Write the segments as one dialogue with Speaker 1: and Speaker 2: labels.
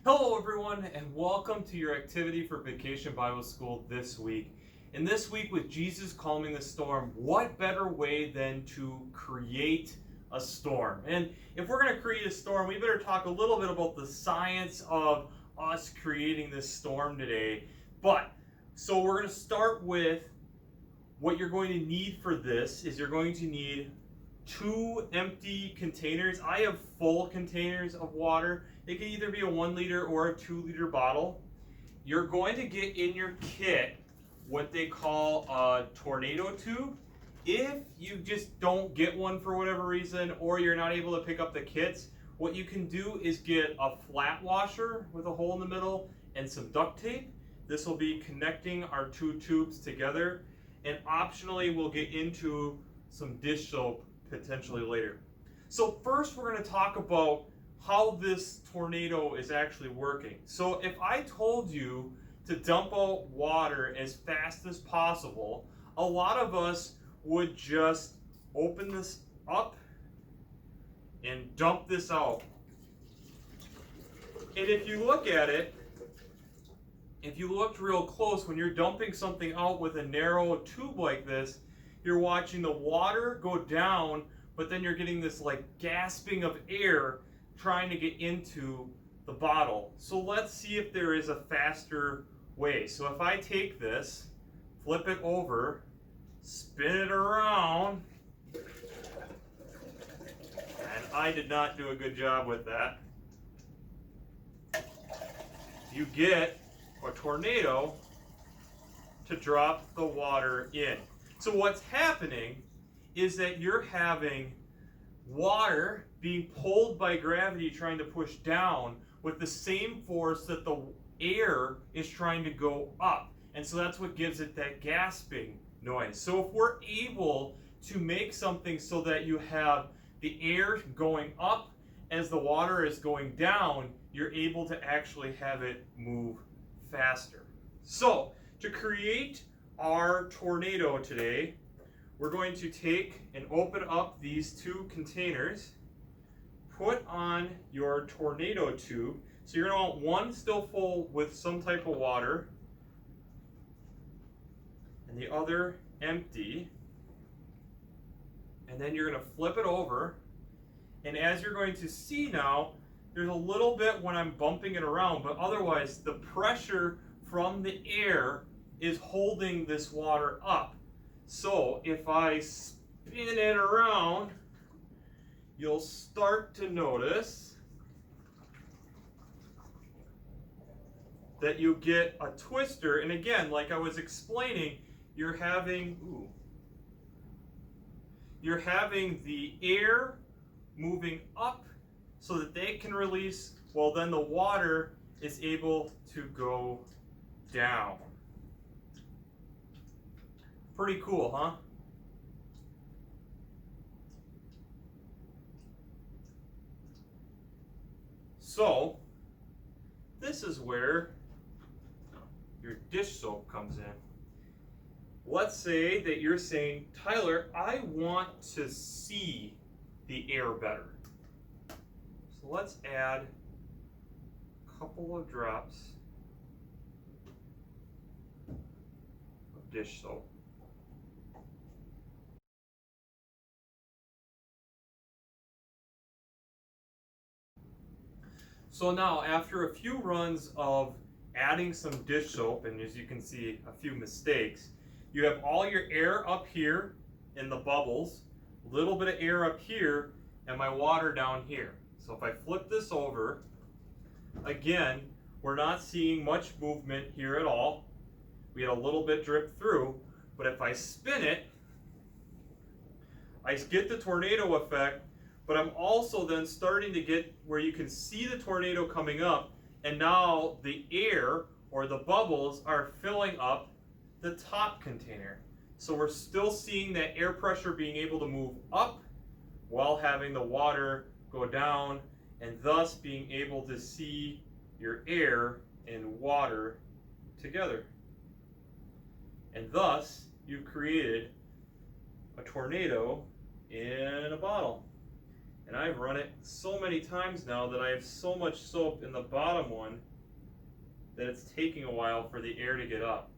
Speaker 1: Hello everyone, and welcome to your activity for Vacation Bible School this week. And this week, with Jesus calming the storm, what better way than to create a storm? And if we're going to create a storm, we better talk a little bit about the science of us creating this storm today. So we're going to start with what you're going to need for this is you're going to need 2 empty containers. I have full containers of water. It can either be a 1 liter or a 2 liter bottle. You're going to get in your kit what they call a tornado tube. If you just don't get one for whatever reason, or you're not able to pick up the kits, what you can do is get a flat washer with a hole in the middle and some duct tape. This will be connecting our 2 tubes together. And optionally, we'll get into some dish soap potentially later. So first, we're going to talk about how this tornado is actually working. So if I told you to dump out water as fast as possible, a lot of us would just open this up and dump this out. And if you look at it, if you looked real close, when you're dumping something out with a narrow tube like this, you're watching the water go down, but then you're getting this like gasping of air trying to get into the bottle. So let's see if there is a faster way. So if I take this, flip it over, spin it around, and I did not do a good job with that, you get a tornado to drop the water in. So what's happening is that you're having water being pulled by gravity trying to push down with the same force that the air is trying to go up. And so that's what gives it that gasping noise. So if we're able to make something so that you have the air going up as the water is going down, you're able to actually have it move faster. So to create our tornado today, we're going to take and open up these 2 containers, put on your tornado tube. So you're going to want one still full with some type of water and the other empty. And then you're going to flip it over. And as you're going to see now, there's a little bit when I'm bumping it around, but otherwise the pressure from the air is holding this water up. So if I spin it around, you'll start to notice that you get a twister. And again, like I was explaining, you're having the air moving up so that they can release, well then the water is able to go down. Pretty cool, huh? So, this is where your dish soap comes in. Let's say that you're saying, Tyler, I want to see the air better. So let's add a couple of drops of dish soap. So now, after a few runs of adding some dish soap, and as you can see, a few mistakes, you have all your air up here in the bubbles, a little bit of air up here, and my water down here. So if I flip this over, again, we're not seeing much movement here at all. We had a little bit drip through, but if I spin it, I get the tornado effect, but I'm also then starting to get where you can see the tornado coming up, and now the air or the bubbles are filling up the top container. So we're still seeing that air pressure being able to move up while having the water go down, and thus being able to see your air and water together. And thus, you've created a tornado in a bottle. And I've run it so many times now that I have so much soap in the bottom one that it's taking a while for the air to get up.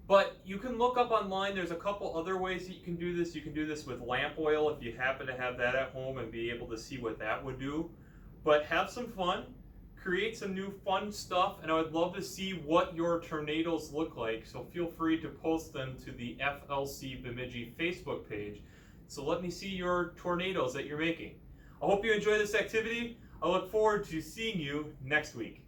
Speaker 1: But you can look up online, there's a couple other ways that you can do this. You can do this with lamp oil if you happen to have that at home and be able to see what that would do. But have some fun, create some new fun stuff, and I would love to see what your tornadoes look like. So feel free to post them to the FLC Bemidji Facebook page. So let me see your tornadoes that you're making. I hope you enjoy this activity. I look forward to seeing you next week.